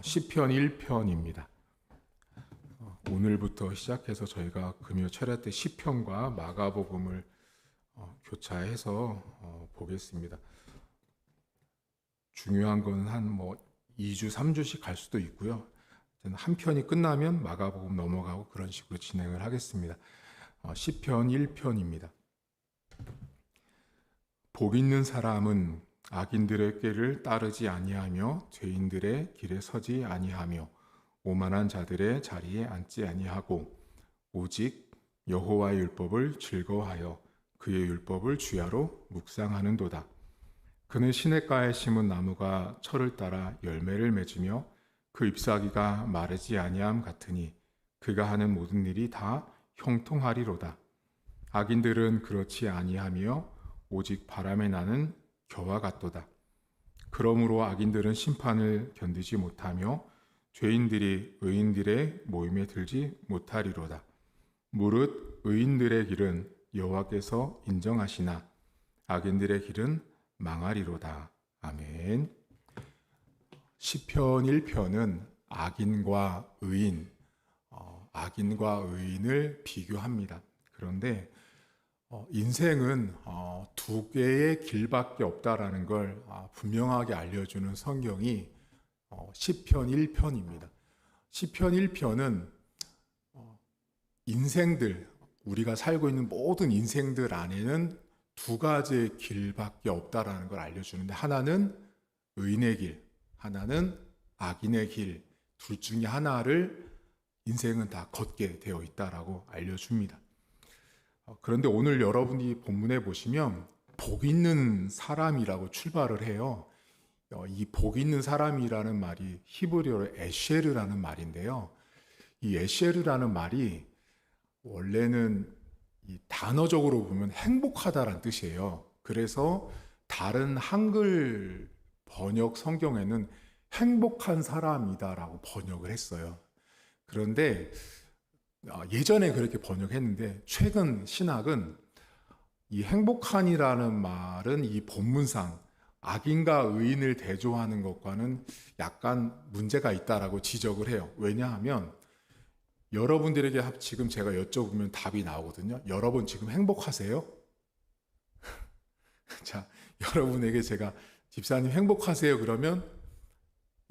시편 1편입니다. 오늘부터 시작해서 저희가 금요 철야 때 시편과 마가복음을 교차해서 보겠습니다. 중요한 건 한 2주, 3주씩 갈 수도 있고요. 한 편이 끝나면 마가복음 넘어가고 그런 식으로 진행을 하겠습니다. 시편 1편입니다. 복 있는 사람은 악인들의 꾀를 따르지 아니하며 죄인들의 길에 서지 아니하며 오만한 자들의 자리에 앉지 아니하고 오직 여호와의 율법을 즐거워하여 그의 율법을 주야로 묵상하는도다. 그는 시냇가에 심은 나무가 철을 따라 열매를 맺으며 그 잎사귀가 마르지 아니함 같으니 그가 하는 모든 일이 다 형통하리로다. 악인들은 그렇지 아니하며 오직 바람에 나는 겨와 같도다. 그러므로 악인들은 심판을 견디지 못하며 죄인들이 의인들의 모임에 들지 못하리로다. 무릇 의인들의 길은 여호와께서 인정하시나 악인들의 길은 망하리로다. 아멘. 시편 1편은 악인과 의인을 비교합니다. 그런데 인생은 두 개의 길밖에 없다라는 걸 분명하게 알려주는 성경이 시편 1편입니다. 시편 1편은 우리가 살고 있는 모든 인생들 안에는 두 가지의 길밖에 없다라는 걸 알려주는데, 하나는 의인의 길, 하나는 악인의 길, 둘 중에 하나를 인생은 다 걷게 되어 있다라고 알려줍니다. 그런데 오늘 여러분이 본문에 보시면 복 있는 사람이라고 출발을 해요. 이 복 있는 사람이라는 말이 히브리어로 에쉐르라는 말인데요. 이 에쉐르라는 말이 원래는 이 단어적으로 보면 행복하다라는 뜻이에요. 그래서 다른 한글 번역 성경에는 행복한 사람이다라고 번역을 했어요. 그런데 예전에 그렇게 번역했는데 최근 신학은 이 행복한이라는 말은 이 본문상 악인과 의인을 대조하는 것과는 약간 문제가 있다라고 지적을 해요. 왜냐하면 여러분들에게 지금 제가 여쭤보면 답이 나오거든요. 여러분 지금 행복하세요? 자, 여러분에게 제가 집사님 행복하세요? 그러면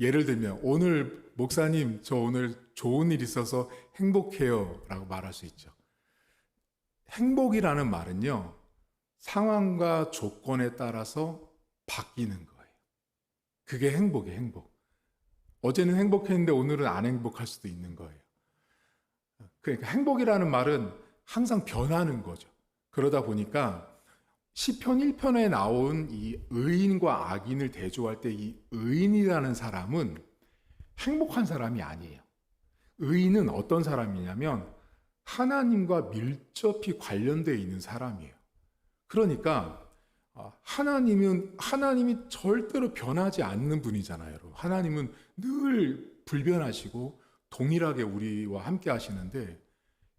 예를 들면 오늘 목사님 저 오늘 좋은 일 있어서 행복해요 라고 말할 수 있죠. 행복이라는 말은요, 상황과 조건에 따라서 바뀌는 거예요. 그게 행복이에요. 행복. 어제는 행복했는데 오늘은 안 행복할 수도 있는 거예요. 그러니까 행복이라는 말은 항상 변하는 거죠. 그러다 보니까 시편 1편에 나온 이 의인과 악인을 대조할 때 이 의인이라는 사람은 행복한 사람이 아니에요. 의인은 어떤 사람이냐면 하나님과 밀접히 관련되어 있는 사람이에요. 그러니까 하나님이 절대로 변하지 않는 분이잖아요. 여러분. 하나님은 늘 불변하시고 동일하게 우리와 함께 하시는데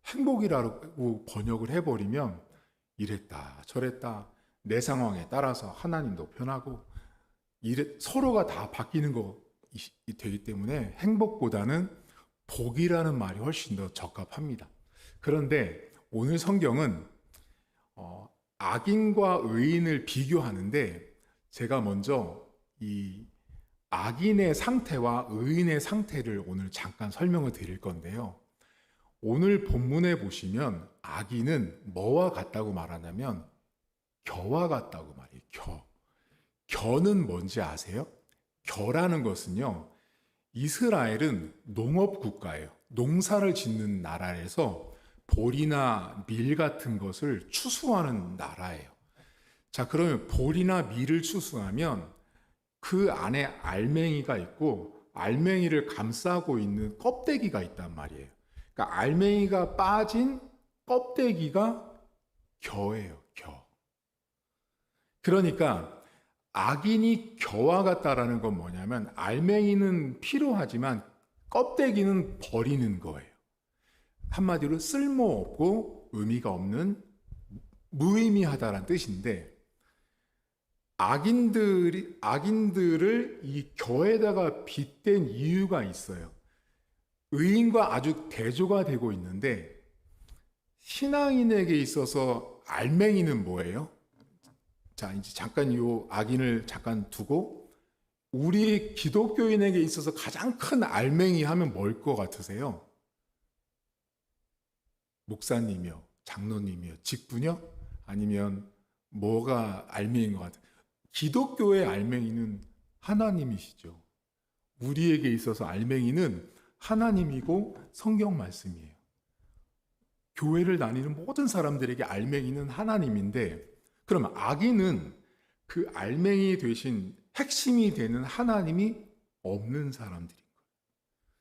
행복이라고 번역을 해버리면 이랬다 저랬다 내 상황에 따라서 하나님도 변하고 서로가 다 바뀌는 거 되기 때문에 행복보다는 복이라는 말이 훨씬 더 적합합니다. 그런데 오늘 성경은 악인과 의인을 비교하는데 제가 먼저 이 악인의 상태와 의인의 상태를 오늘 잠깐 설명을 드릴 건데요. 오늘 본문에 보시면 악인은 뭐와 같다고 말하냐면 겨와 같다고 말해요. 겨는 뭔지 아세요? 겨라는 것은요, 이스라엘은 농업 국가예요. 농사를 짓는 나라에서 보리나 밀 같은 것을 추수하는 나라예요. 자, 그러면 보리나 밀을 추수하면 그 안에 알맹이가 있고 알맹이를 감싸고 있는 껍데기가 있단 말이에요. 그러니까 알맹이가 빠진 껍데기가 겨예요. 겨. 그러니까 악인이 겨와 같다라는 건 뭐냐면 알맹이는 필요하지만 껍데기는 버리는 거예요. 한마디로 쓸모없고 의미가 없는 무의미하다라는 뜻인데, 악인들을 이 겨에다가 빗댄 이유가 있어요. 의인과 아주 대조가 되고 있는데, 신앙인에게 있어서 알맹이는 뭐예요? 자, 이제 잠깐 이 악인을 잠깐 두고, 우리 기독교인에게 있어서 가장 큰 알맹이 하면 뭘 것 같으세요? 목사님이요, 장로님이요, 직분요? 아니면 뭐가 알맹이인 것 같아요? 기독교의 알맹이는 하나님이시죠. 우리에게 있어서 알맹이는 하나님이고 성경 말씀이에요. 교회를 다니는 모든 사람들에게 알맹이는 하나님인데, 그럼 악인은 그 알맹이 되신 핵심이 되는 하나님이 없는 사람들인 거예요.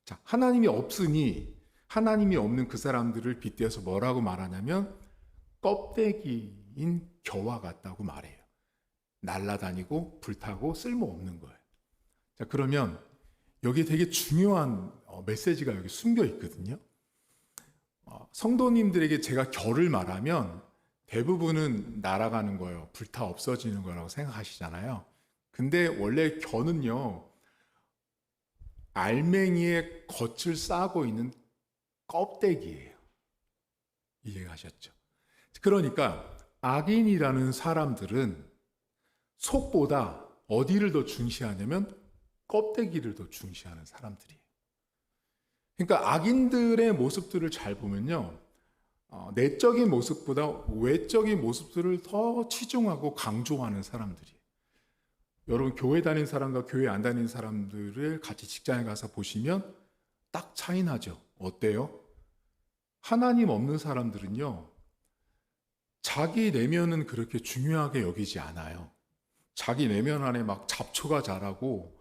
자, 하나님이 없으니 하나님이 없는 그 사람들을 빗대어서 뭐라고 말하냐면 껍데기인 겨와 같다고 말해요. 날아다니고 불타고 쓸모없는 거예요. 자, 그러면 여기 되게 중요한 메시지가 여기 숨겨 있거든요. 성도님들에게 제가 겨를 말하면 대부분은 날아가는 거예요. 불타 없어지는 거라고 생각하시잖아요. 근데 원래 겨는요, 알맹이에 겉을 싸고 있는 껍데기예요. 이해가셨죠? 그러니까 악인이라는 사람들은 속보다 어디를 더 중시하냐면 껍데기를 더 중시하는 사람들이에요. 그러니까 악인들의 모습들을 잘 보면요, 내적인 모습보다 외적인 모습들을 더 치중하고 강조하는 사람들이에요. 여러분, 교회 다니는 사람과 교회 안 다니는 사람들을 같이 직장에 가서 보시면 딱 차이 나죠. 어때요? 하나님 없는 사람들은요, 자기 내면은 그렇게 중요하게 여기지 않아요. 자기 내면 안에 막 잡초가 자라고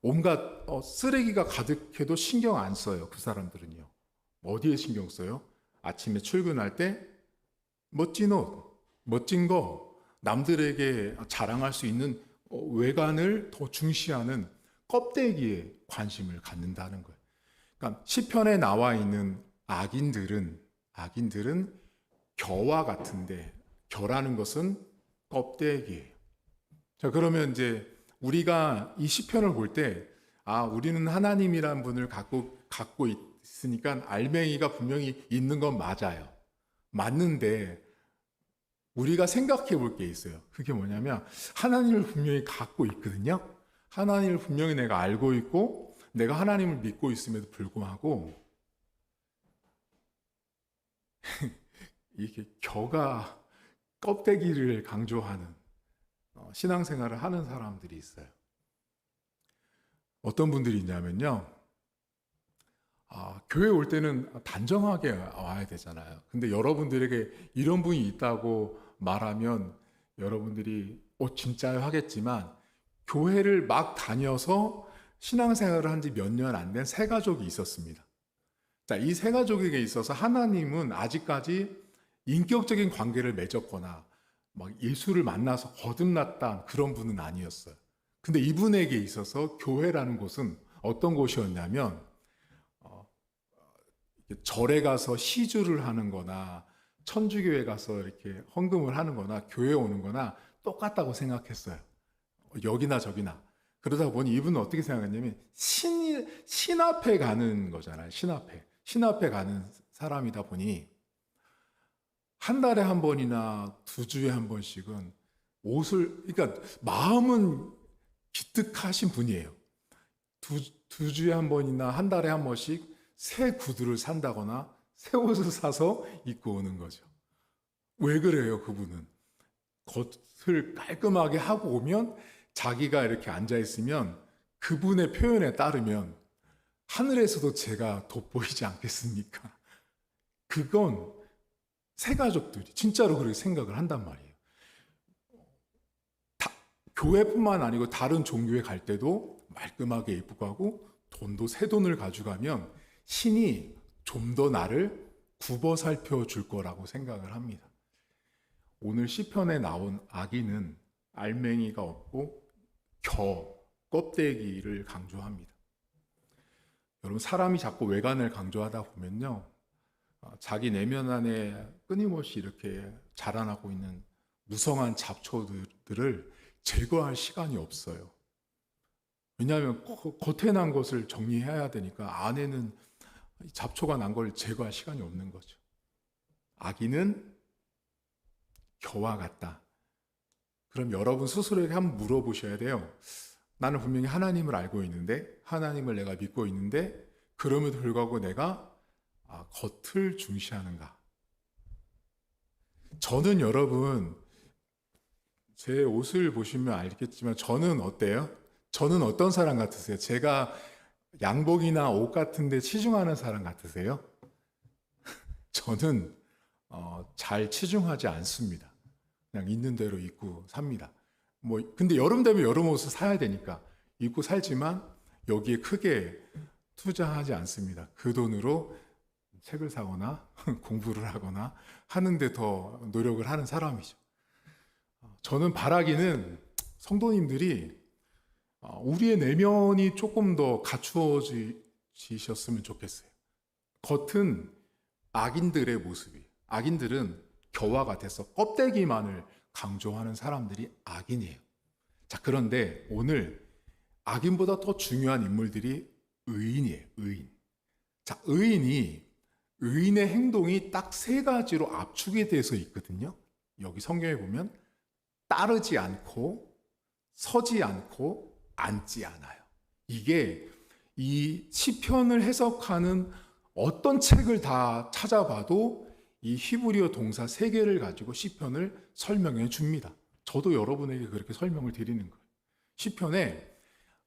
온갖 쓰레기가 가득해도 신경 안 써요. 그 사람들은요. 어디에 신경 써요? 아침에 출근할 때 멋진 옷, 멋진 거, 남들에게 자랑할 수 있는 외관을 더 중시하는 껍데기에 관심을 갖는다는 거예요. 그러니까 시편에 나와 있는 악인들은 겨와 같은데, 겨라는 것은 껍데기예요. 자, 그러면 이제 우리가 이 시편을 볼 때, 우리는 하나님이란 분을 갖고 있으니까 알맹이가 분명히 있는 건 맞아요. 맞는데 우리가 생각해 볼 게 있어요. 그게 뭐냐면, 하나님을 분명히 갖고 있거든요. 하나님을 분명히 내가 알고 있고 내가 하나님을 믿고 있음에도 불구하고 이게 겨가 껍데기를 강조하는 신앙생활을 하는 사람들이 있어요. 어떤 분들이 있냐면요, 교회 올 때는 단정하게 와야 되잖아요. 근데 여러분들에게 이런 분이 있다고 말하면 여러분들이 진짜요 하겠지만, 교회를 막 다녀서 신앙생활을 한 지 몇 년 안 된 새 가족이 있었습니다. 자, 이 새 가족에게 있어서 하나님은 아직까지 인격적인 관계를 맺었거나 막 예수를 만나서 거듭났다 그런 분은 아니었어요. 근데 이분에게 있어서 교회라는 곳은 어떤 곳이었냐면, 절에 가서 시주를 하는 거나 천주교회 가서 이렇게 헌금을 하는 거나 교회 오는 거나 똑같다고 생각했어요. 여기나 저기나. 그러다 보니 이분은 어떻게 생각했냐면, 신 앞에 가는 거잖아요. 신 앞에 가는 사람이다 보니 한 달에 한 번이나 두 주에 한 번씩은 그러니까 마음은 기특하신 분이에요. 두 주에 한 번이나 한 달에 한 번씩 새 구두를 산다거나 새 옷을 사서 입고 오는 거죠. 왜 그래요, 그분은? 겉을 깔끔하게 하고 오면, 자기가 이렇게 앉아있으면 그분의 표현에 따르면 하늘에서도 제가 돋보이지 않겠습니까? 그건 새 가족들이 진짜로 그렇게 생각을 한단 말이에요. 교회뿐만 아니고 다른 종교에 갈 때도 말끔하게 입고 가고 돈도 새 돈을 가져가면 신이 좀 더 나를 굽어 살펴줄 거라고 생각을 합니다. 오늘 시편에 나온 악인은 알맹이가 없고 껍데기를 강조합니다. 여러분, 사람이 자꾸 외관을 강조하다 보면요, 자기 내면 안에 끊임없이 이렇게 자라나고 있는 무성한 잡초들을 제거할 시간이 없어요. 왜냐하면 겉에 난 것을 정리해야 되니까 안에는 잡초가 난 걸 제거할 시간이 없는 거죠. 악인은 겨와 같다. 그럼 여러분 스스로에게 한번 물어보셔야 돼요. 나는 분명히 하나님을 알고 있는데, 하나님을 내가 믿고 있는데, 그럼에도 불구하고 내가 겉을 중시하는가? 저는 여러분, 제 옷을 보시면 알겠지만 저는 어때요? 저는 어떤 사람 같으세요? 제가 양복이나 옷 같은데 치중하는 사람 같으세요? 저는 잘 치중하지 않습니다. 그냥 있는 대로 입고 삽니다. 근데 여름 되면 여름 옷을 사야 되니까 입고 살지만 여기에 크게 투자하지 않습니다. 그 돈으로 책을 사거나 공부를 하거나 하는데 더 노력을 하는 사람이죠. 저는 바라기는 성도님들이 우리의 내면이 조금 더 갖추어지셨으면 좋겠어요. 겉은 악인들의 모습이, 악인들은 겨와 같아서 껍데기만을 강조하는 사람들이 악인이에요. 자, 그런데 오늘 악인보다 더 중요한 인물들이 의인이에요. 의인. 자, 의인의 행동이 딱 세 가지로 압축이 돼서 있거든요. 여기 성경에 보면 따르지 않고, 서지 않고, 앉지 않아요. 이게 이 시편을 해석하는 어떤 책을 다 찾아봐도 이 히브리어 동사 세 개를 가지고 시편을 설명해 줍니다. 저도 여러분에게 그렇게 설명을 드리는 거예요. 시편에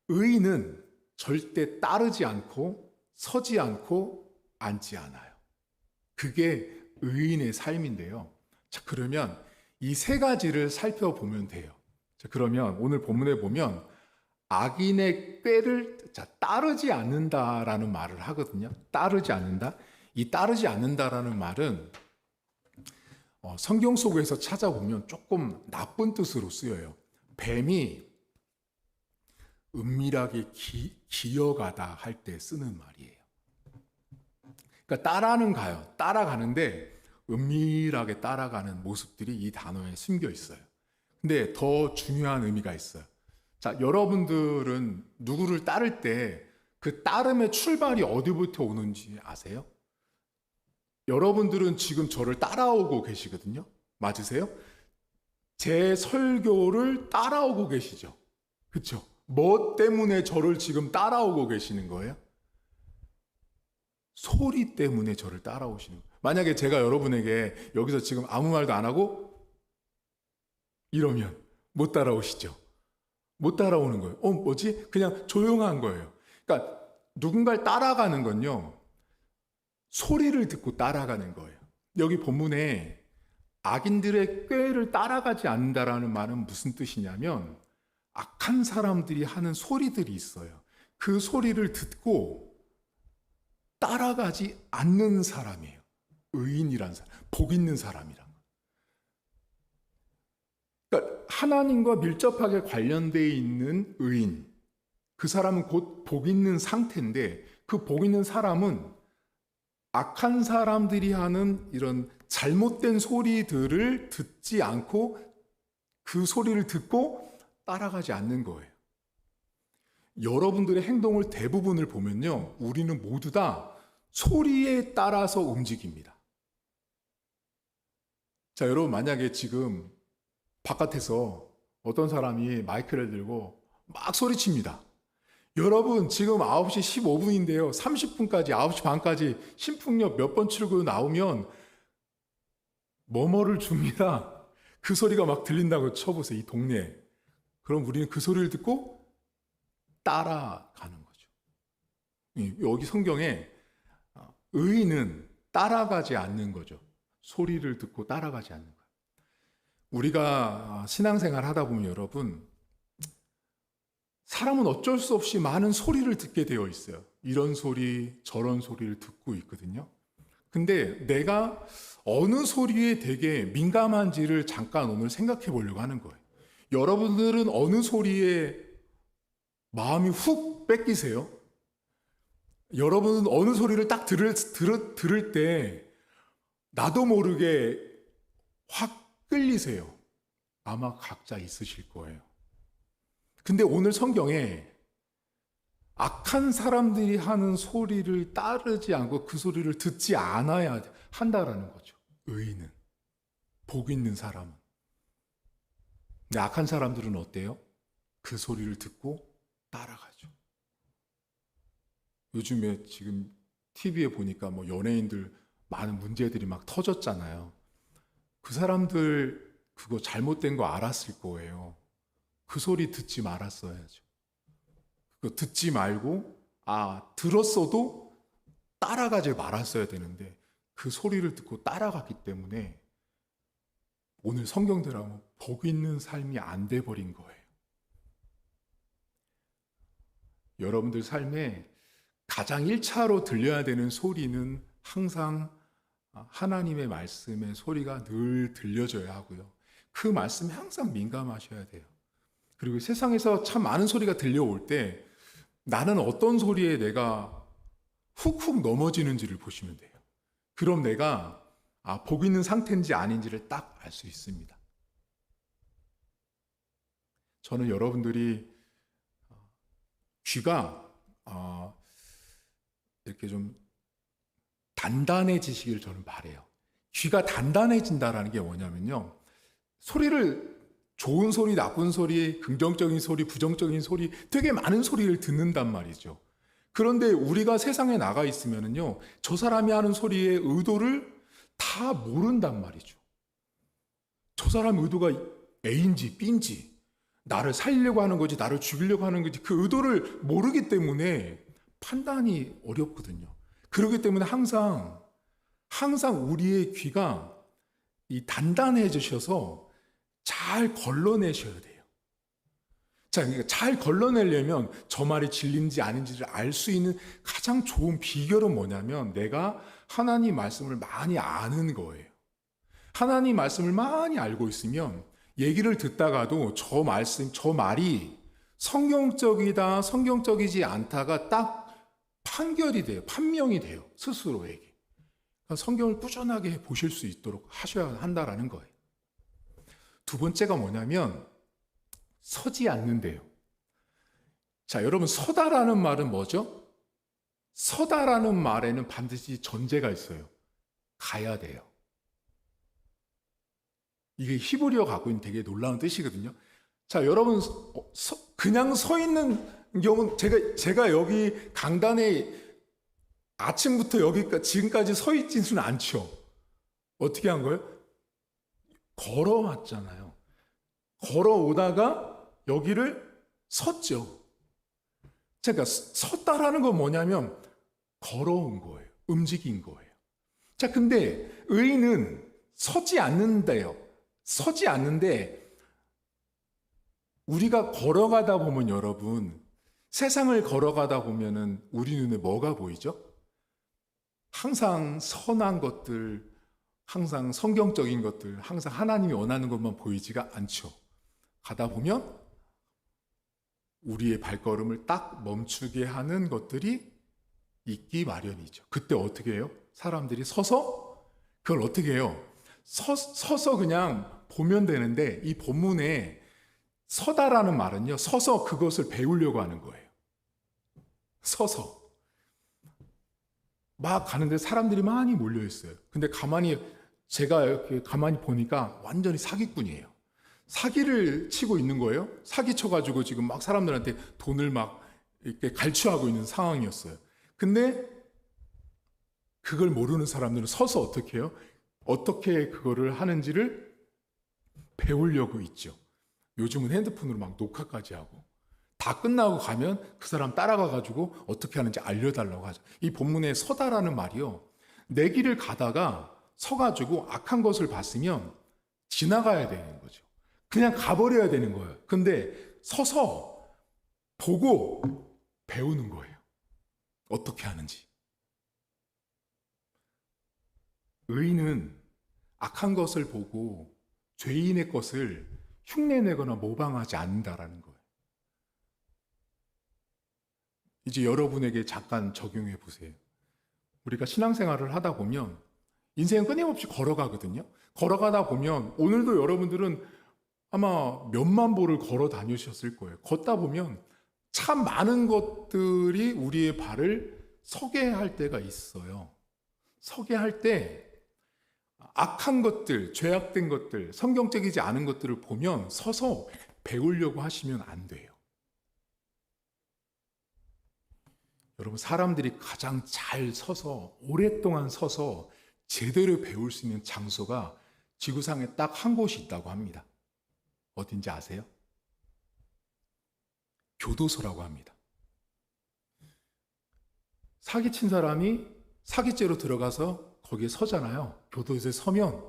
의인은 절대 따르지 않고, 서지 않고, 앉지 않아요. 그게 의인의 삶인데요. 자, 그러면 이 세 가지를 살펴보면 돼요. 자, 그러면 오늘 본문에 보면 악인의 꾀를 따르지 않는다라는 말을 하거든요. 따르지 않는다. 이 따르지 않는다라는 말은 성경 속에서 찾아보면 조금 나쁜 뜻으로 쓰여요. 뱀이 은밀하게 기어가다 할 때 쓰는 말이에요. 그러니까 따라가는데 은밀하게 따라가는 모습들이 이 단어에 숨겨 있어요. 근데 더 중요한 의미가 있어요. 자, 여러분들은 누구를 따를 때 그 따름의 출발이 어디부터 오는지 아세요? 여러분들은 지금 저를 따라오고 계시거든요. 맞으세요? 제 설교를 따라오고 계시죠. 그렇죠? 뭐 때문에 저를 지금 따라오고 계시는 거예요? 소리 때문에 저를 따라오시는 거예요. 만약에 제가 여러분에게 여기서 지금 아무 말도 안 하고 이러면 못 따라오시죠? 못 따라오는 거예요. 뭐지? 그냥 조용한 거예요. 그러니까 누군가를 따라가는 건요, 소리를 듣고 따라가는 거예요. 여기 본문에 악인들의 꾀를 따라가지 않는다라는 말은 무슨 뜻이냐면 악한 사람들이 하는 소리들이 있어요. 그 소리를 듣고 따라가지 않는 사람이에요. 의인이란 사람, 복 있는 사람이란 거. 그러니까 하나님과 밀접하게 관련되어 있는 의인, 그 사람은 곧 복 있는 상태인데 그 복 있는 사람은 악한 사람들이 하는 이런 잘못된 소리들을 듣지 않고 그 소리를 듣고 따라가지 않는 거예요. 여러분들의 행동을 대부분을 보면요, 우리는 모두 다 소리에 따라서 움직입니다. 자, 여러분 만약에 지금 바깥에서 어떤 사람이 마이크를 들고 막 소리칩니다. 여러분 지금 9시 15분인데요. 30분까지 9시 반까지 신풍역 몇 번 출구 나오면 뭐뭐를 줍니다. 그 소리가 막 들린다고 쳐보세요. 이 동네에. 그럼 우리는 그 소리를 듣고 따라가는 거죠. 여기 성경에 의인은 따라가지 않는 거죠. 소리를 듣고 따라가지 않는 거예요. 우리가 신앙생활 하다 보면 여러분, 사람은 어쩔 수 없이 많은 소리를 듣게 되어 있어요. 이런 소리, 저런 소리를 듣고 있거든요. 근데 내가 어느 소리에 되게 민감한지를 잠깐 오늘 생각해 보려고 하는 거예요. 여러분들은 어느 소리에 마음이 훅 뺏기세요? 여러분은 어느 소리를 딱 들을 때 나도 모르게 확 끌리세요? 아마 각자 있으실 거예요. 근데 오늘 성경에 악한 사람들이 하는 소리를 따르지 않고 그 소리를 듣지 않아야 한다라는 거죠. 의인은, 복 있는 사람은. 근데 악한 사람들은 어때요? 그 소리를 듣고 따라가죠. 요즘에 지금 TV에 보니까 뭐 연예인들 많은 문제들이 막 터졌잖아요. 그 사람들 그거 잘못된 거 알았을 거예요. 그 소리 듣지 말았어야죠. 그거 듣지 말고, 들었어도 따라가지 말았어야 되는데 그 소리를 듣고 따라갔기 때문에 오늘 성경대로 복 있는 삶이 안 돼 버린 거예요. 여러분들 삶에 가장 1차로 들려야 되는 소리는 항상 하나님의 말씀의 소리가 늘 들려줘야 하고요. 그 말씀에 항상 민감하셔야 돼요. 그리고 세상에서 참 많은 소리가 들려올 때 나는 어떤 소리에 내가 훅훅 넘어지는지를 보시면 돼요. 그럼 내가 복 있는 상태인지 아닌지를 딱 알 수 있습니다. 저는 여러분들이 귀가 이렇게 좀 단단해지시길 저는 바라요. 귀가 단단해진다라는 게 뭐냐면요. 소리를 좋은 소리, 나쁜 소리, 긍정적인 소리, 부정적인 소리, 되게 많은 소리를 듣는단 말이죠. 그런데 우리가 세상에 나가 있으면은요, 저 사람이 하는 소리의 의도를 다 모른단 말이죠. 저 사람 의도가 A인지 B인지, 나를 살리려고 하는 거지, 나를 죽이려고 하는 거지, 그 의도를 모르기 때문에 판단이 어렵거든요. 그렇기 때문에 항상 우리의 귀가 이 단단해지셔서 잘 걸러내셔야 돼요. 자, 그러니까 잘 걸러내려면 저 말이 진리인지 아닌지를 알 수 있는 가장 좋은 비결은 뭐냐면 내가 하나님 말씀을 많이 아는 거예요. 하나님 말씀을 많이 알고 있으면 얘기를 듣다가도 저 말이 성경적이다, 성경적이지 않다가 딱 판결이 돼요. 판명이 돼요. 스스로에게. 그러니까 성경을 꾸준하게 보실 수 있도록 하셔야 한다라는 거예요. 두 번째가 뭐냐면 서지 않는데요. 자, 여러분 서다라는 말은 뭐죠? 서다라는 말에는 반드시 전제가 있어요. 가야 돼요. 이게 히브리어 갖고 있는 되게 놀라운 뜻이거든요. 자, 여러분 그냥 서 있는 경우는 제가 여기 강단에 아침부터 여기까지 지금까지 서 있지는 않죠. 어떻게 한 거예요? 걸어왔잖아요. 걸어오다가 여기를 섰죠. 그러니까 섰다라는 건 뭐냐면 걸어온 거예요. 움직인 거예요. 자, 근데 의인은 서지 않는데요. 서지 않는데 우리가 걸어가다 보면 여러분 세상을 걸어가다 보면은 우리 눈에 뭐가 보이죠? 항상 선한 것들, 항상 성경적인 것들, 항상 하나님이 원하는 것만 보이지가 않죠. 가다 보면 우리의 발걸음을 딱 멈추게 하는 것들이 있기 마련이죠. 그때 어떻게 해요? 사람들이 서서 그걸 어떻게 해요? 서서 그냥 보면 되는데 이 본문에 서다라는 말은요. 서서 그것을 배우려고 하는 거예요. 서서. 막 가는데 사람들이 많이 몰려 있어요. 근데 제가 이렇게 가만히 보니까 완전히 사기꾼이에요. 사기를 치고 있는 거예요. 사기 쳐가지고 지금 막 사람들한테 돈을 막 이렇게 갈취하고 있는 상황이었어요. 근데 그걸 모르는 사람들은 서서 어떻게 해요? 어떻게 그거를 하는지를 배우려고 있죠. 요즘은 핸드폰으로 막 녹화까지 하고 다 끝나고 가면 그 사람 따라가가지고 어떻게 하는지 알려달라고 하죠. 이 본문에 서다라는 말이요. 내 길을 가다가 서가지고 악한 것을 봤으면 지나가야 되는 거죠. 그냥 가버려야 되는 거예요. 근데 서서 보고 배우는 거예요. 어떻게 하는지. 의인은 악한 것을 보고 죄인의 것을 흉내내거나 모방하지 않는다라는 거예요. 이제 여러분에게 잠깐 적용해 보세요. 우리가 신앙생활을 하다 보면 인생은 끊임없이 걸어가거든요. 걸어가다 보면 오늘도 여러분들은 아마 몇만 보를 걸어 다니셨을 거예요. 걷다 보면 참 많은 것들이 우리의 발을 서게 할 때가 있어요. 서게 할 때 악한 것들, 죄악된 것들, 성경적이지 않은 것들을 보면 서서 배우려고 하시면 안 돼요. 여러분, 사람들이 가장 잘 서서, 오랫동안 서서 제대로 배울 수 있는 장소가 지구상에 딱 한 곳이 있다고 합니다. 어딘지 아세요? 교도소라고 합니다. 사기친 사람이 사기죄로 들어가서 거기에 서잖아요. 교도소에 서면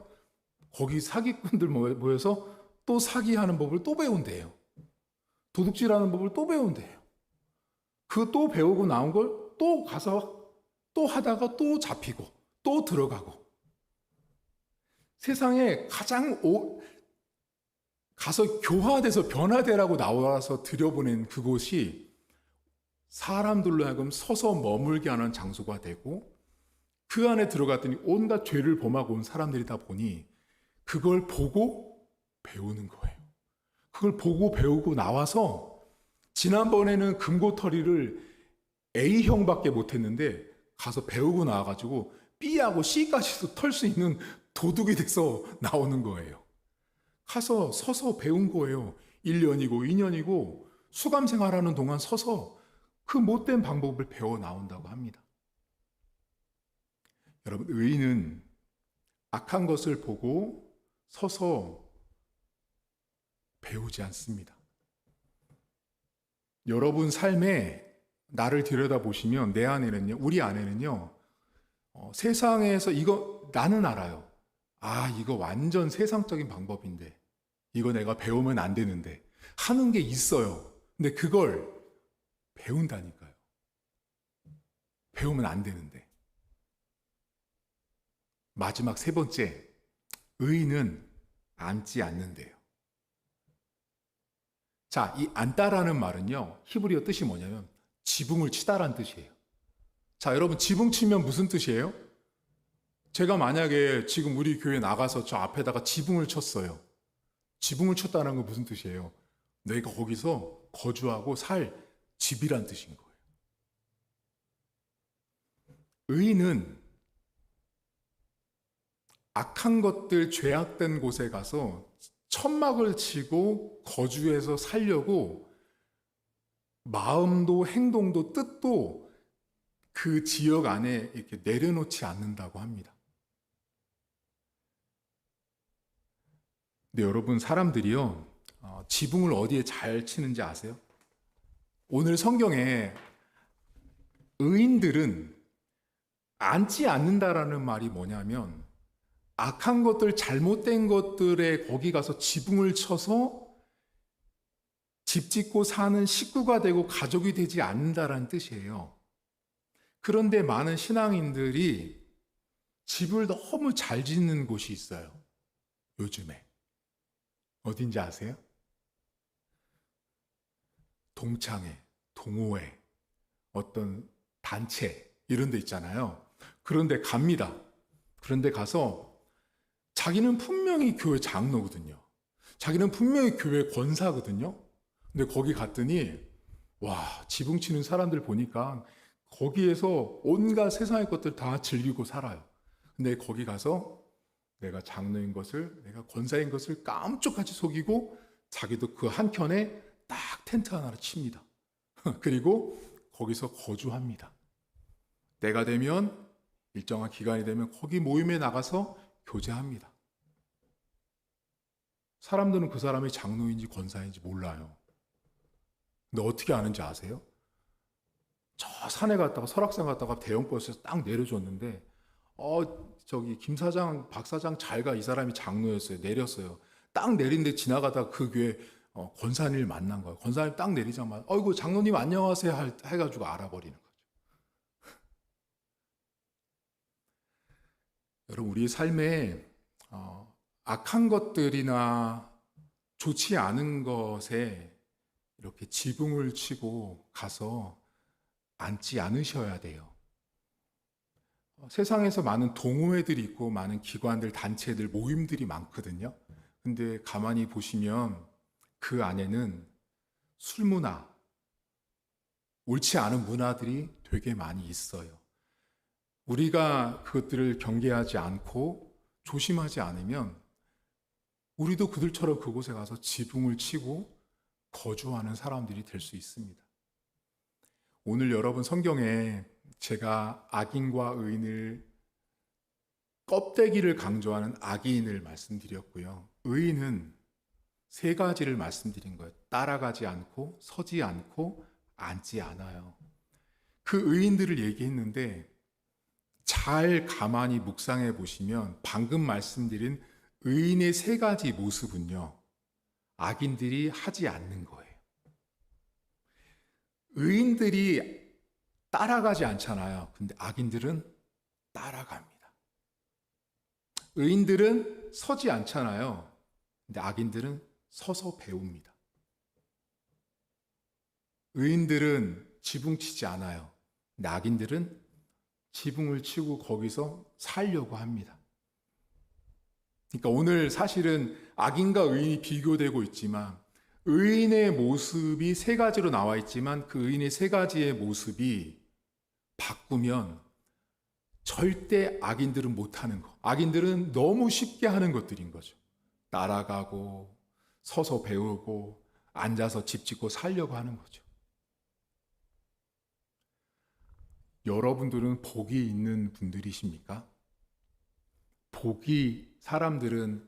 거기 사기꾼들 모여서 또 사기하는 법을 또 배운대요. 도둑질하는 법을 또 배운대요. 그 또 배우고 나온 걸 또 가서 또 하다가 또 잡히고 또 들어가고. 세상에 가장 가서 교화돼서 변화되라고 나와서 들여보낸 그곳이 사람들로 하여금 서서 머물게 하는 장소가 되고, 그 안에 들어갔더니 온갖 죄를 범하고 온 사람들이다 보니 그걸 보고 배우는 거예요. 그걸 보고 배우고 나와서 지난번에는 금고털이를 A형밖에 못했는데 가서 배우고 나와가지고 B하고 C까지도 털 수 있는 도둑이 돼서 나오는 거예요. 가서 서서 배운 거예요. 1년이고 2년이고 수감 생활하는 동안 서서 그 못된 방법을 배워 나온다고 합니다. 여러분, 의인은 악한 것을 보고 서서 배우지 않습니다. 여러분 삶에 나를 들여다보시면 내 안에는요, 우리 안에는요, 세상에서 이거 나는 알아요. 아, 이거 완전 세상적인 방법인데, 이거 내가 배우면 안 되는데 하는 게 있어요. 근데 그걸 배운다니까요. 배우면 안 되는데. 마지막 세 번째, 의인은 앉지 않는데요. 자, 이 앉다라는 말은요, 히브리어 뜻이 뭐냐면 지붕을 치다라는 뜻이에요. 자, 여러분, 지붕 치면 무슨 뜻이에요? 제가 만약에 지금 우리 교회 나가서 저 앞에다가 지붕을 쳤어요. 지붕을 쳤다는 건 무슨 뜻이에요? 내가 거기서 거주하고 살 집이란 뜻인 거예요. 의인은 악한 것들, 죄악된 곳에 가서 천막을 치고 거주해서 살려고 마음도 행동도 뜻도 그 지역 안에 이렇게 내려놓지 않는다고 합니다. 근데 여러분, 사람들이요, 지붕을 어디에 잘 치는지 아세요? 오늘 성경에 의인들은 앉지 않는다라는 말이 뭐냐면, 악한 것들, 잘못된 것들에 거기 가서 지붕을 쳐서 집 짓고 사는 식구가 되고 가족이 되지 않는다라는 뜻이에요. 그런데 많은 신앙인들이 집을 너무 잘 짓는 곳이 있어요. 요즘에. 어딘지 아세요? 동창회, 동호회, 어떤 단체 이런 데 있잖아요. 그런데 갑니다. 그런데 가서 자기는 분명히 교회 장로거든요. 자기는 분명히 교회 권사거든요. 근데 거기 갔더니 와, 지붕 치는 사람들 보니까 거기에서 온갖 세상의 것들 다 즐기고 살아요. 근데 거기 가서 내가 장로인 것을, 내가 권사인 것을 깜짝같이 속이고 자기도 그 한켠에 딱 텐트 하나를 칩니다. 그리고 거기서 거주합니다. 때가 되면, 일정한 기간이 되면 거기 모임에 나가서 교제합니다. 사람들은 그 사람이 장로인지 권사인지 몰라요. 근데 어떻게 아는지 아세요? 저 산에 갔다가, 설악산 갔다가 대형버스에서 딱 내려줬는데 저기 김 사장, 박 사장 잘 가, 이 사람이 장로였어요. 내렸어요. 딱 내린데 지나가다가 그 교회 권사님을 만난 거예요. 권사님 딱 내리자마자 어이구 장로님 안녕하세요 해가지고 알아버리는 거죠. 여러분, 우리의 삶에 악한 것들이나 좋지 않은 것에 이렇게 지붕을 치고 가서 앉지 않으셔야 돼요. 세상에서 많은 동호회들이 있고 많은 기관들, 단체들, 모임들이 많거든요. 근데 가만히 보시면 그 안에는 술문화, 옳지 않은 문화들이 되게 많이 있어요. 우리가 그것들을 경계하지 않고 조심하지 않으면 우리도 그들처럼 그곳에 가서 지붕을 치고 거주하는 사람들이 될 수 있습니다. 오늘 여러분 성경에 제가 악인과 의인을 껍데기를 강조하는 악인을 말씀드렸고요. 의인은 세 가지를 말씀드린 거예요. 따라가지 않고 서지 않고 앉지 않아요. 그 의인들을 얘기했는데 잘 가만히 묵상해 보시면 방금 말씀드린 의인의 세 가지 모습은요. 악인들이 하지 않는 거예요. 의인들이 따라가지 않잖아요. 근데 악인들은 따라갑니다. 의인들은 서지 않잖아요. 근데 악인들은 서서 배웁니다. 의인들은 지붕 치지 않아요. 근데 악인들은 지붕을 치고 거기서 살려고 합니다. 그러니까 오늘 사실은 악인과 의인이 비교되고 있지만 의인의 모습이 세 가지로 나와 있지만 그 의인의 세 가지의 모습이 바꾸면 절대 악인들은 못하는 거. 악인들은 너무 쉽게 하는 것들인 거죠. 따라가고 서서 배우고 앉아서 집 짓고 살려고 하는 거죠. 여러분들은 복이 있는 분들이십니까? 사람들은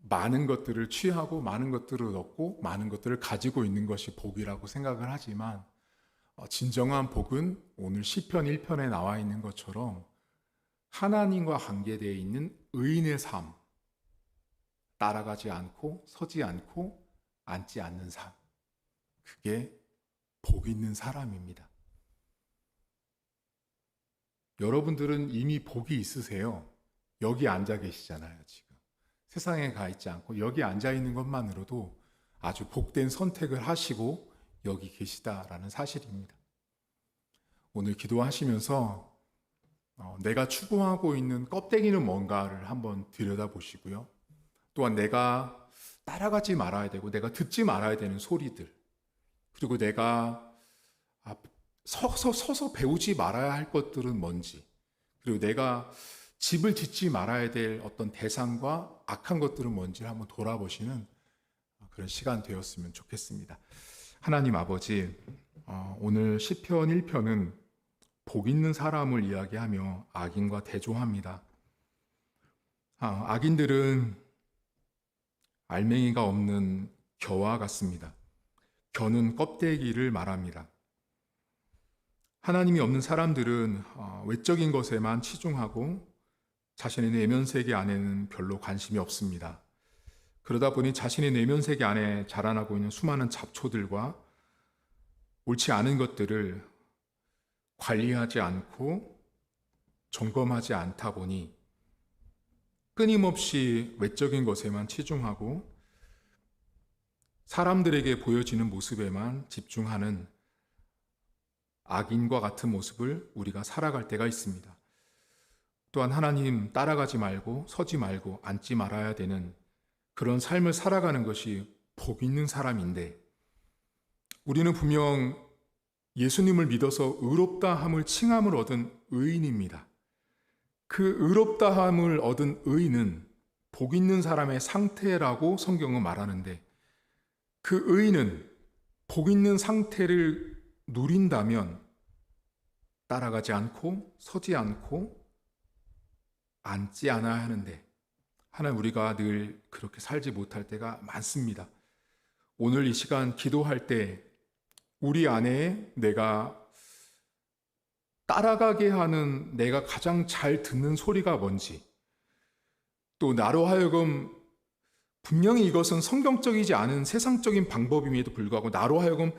많은 것들을 취하고 많은 것들을 얻고 많은 것들을 가지고 있는 것이 복이라고 생각을 하지만 진정한 복은 오늘 시편 1편에 나와 있는 것처럼 하나님과 관계되어 있는 의인의 삶, 따라가지 않고 서지 않고 앉지 않는 삶, 그게 복 있는 사람입니다. 여러분들은 이미 복이 있으세요. 여기 앉아 계시잖아요, 지금. 세상에 가 있지 않고 여기 앉아 있는 것만으로도 아주 복된 선택을 하시고 여기 계시다라는 사실입니다. 오늘 기도하시면서 내가 추구하고 있는 껍데기는 뭔가를 한번 들여다보시고요. 또한 내가 따라가지 말아야 되고 내가 듣지 말아야 되는 소리들, 그리고 내가 서서 배우지 말아야 할 것들은 뭔지, 그리고 내가 집을 짓지 말아야 될 어떤 대상과 악한 것들은 뭔지를 한번 돌아보시는 그런 시간 되었으면 좋겠습니다. 하나님 아버지, 오늘 시편 1편은 복 있는 사람을 이야기하며 악인과 대조합니다. 악인들은 알맹이가 없는 겨와 같습니다. 겨는 껍데기를 말합니다. 하나님이 없는 사람들은 외적인 것에만 치중하고 자신의 내면 세계 안에는 별로 관심이 없습니다. 그러다 보니 자신의 내면 세계 안에 자라나고 있는 수많은 잡초들과 옳지 않은 것들을 관리하지 않고 점검하지 않다 보니 끊임없이 외적인 것에만 치중하고 사람들에게 보여지는 모습에만 집중하는 악인과 같은 모습을 우리가 살아갈 때가 있습니다. 또한 하나님 따라가지 말고 서지 말고 앉지 말아야 되는 그런 삶을 살아가는 것이 복 있는 사람인데, 우리는 분명 예수님을 믿어서 의롭다함을 칭함을 얻은 의인입니다. 그 의롭다함을 얻은 의인은 복 있는 사람의 상태라고 성경은 말하는데, 그 의인은 복 있는 상태를 누린다면 따라가지 않고 서지 않고 앉지 않아야 하는데, 하나님 우리가 늘 그렇게 살지 못할 때가 많습니다. 오늘 이 시간 기도할 때 우리 안에 내가 따라가게 하는, 내가 가장 잘 듣는 소리가 뭔지, 또 나로 하여금 분명히 이것은 성경적이지 않은 세상적인 방법임에도 불구하고 나로 하여금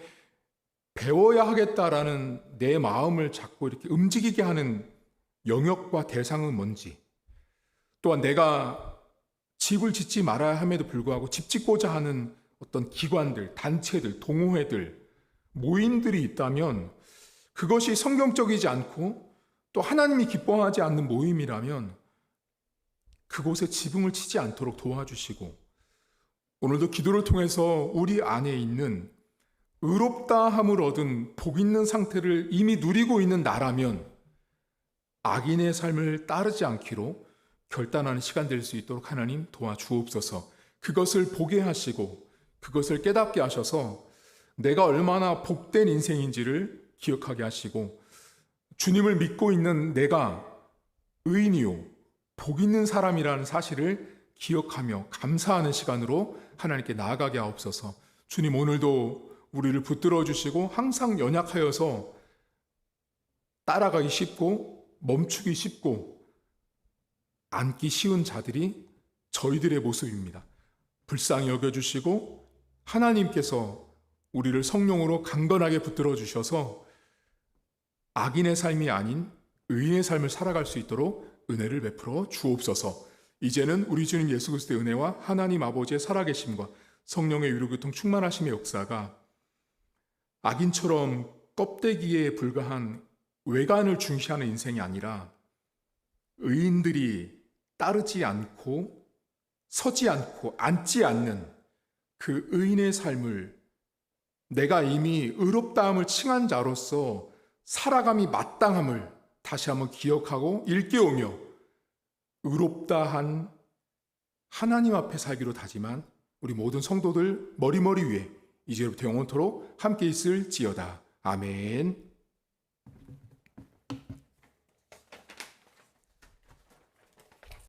배워야 하겠다라는 내 마음을 자꾸 이렇게 움직이게 하는 영역과 대상은 뭔지, 또한 내가 집을 짓지 말아야 함에도 불구하고 집 짓고자 하는 어떤 기관들, 단체들, 동호회들, 모임들이 있다면 그것이 성경적이지 않고 또 하나님이 기뻐하지 않는 모임이라면 그곳에 지붕을 치지 않도록 도와주시고, 오늘도 기도를 통해서 우리 안에 있는 의롭다함을 얻은 복 있는 상태를 이미 누리고 있는 나라면 악인의 삶을 따르지 않기로 결단하는 시간 될 수 있도록 하나님 도와주옵소서. 그것을 보게 하시고 그것을 깨닫게 하셔서 내가 얼마나 복된 인생인지를 기억하게 하시고, 주님을 믿고 있는 내가 의인이요 복 있는 사람이라는 사실을 기억하며 감사하는 시간으로 하나님께 나아가게 하옵소서. 주님, 오늘도 우리를 붙들어 주시고 항상 연약하여서 따라가기 쉽고 멈추기 쉽고 앉기 쉬운 자들이 저희들의 모습입니다. 불쌍히 여겨주시고 하나님께서 우리를 성령으로 강건하게 붙들어 주셔서 악인의 삶이 아닌 의인의 삶을 살아갈 수 있도록 은혜를 베풀어 주옵소서. 이제는 우리 주님 예수 그리스도의 은혜와 하나님 아버지의 살아계심과 성령의 위로교통 충만하심의 역사가 악인처럼 껍데기에 불과한 외관을 중시하는 인생이 아니라 의인들이 따르지 않고 서지 않고 앉지 않는 그 의인의 삶을 내가 이미 의롭다함을 칭한 자로서 살아감이 마땅함을 다시 한번 기억하고 일깨우며 의롭다한 하나님 앞에 살기로 다짐한 우리 모든 성도들 머리머리 위에 이제부터 영원토록 함께 있을지어다. 아멘.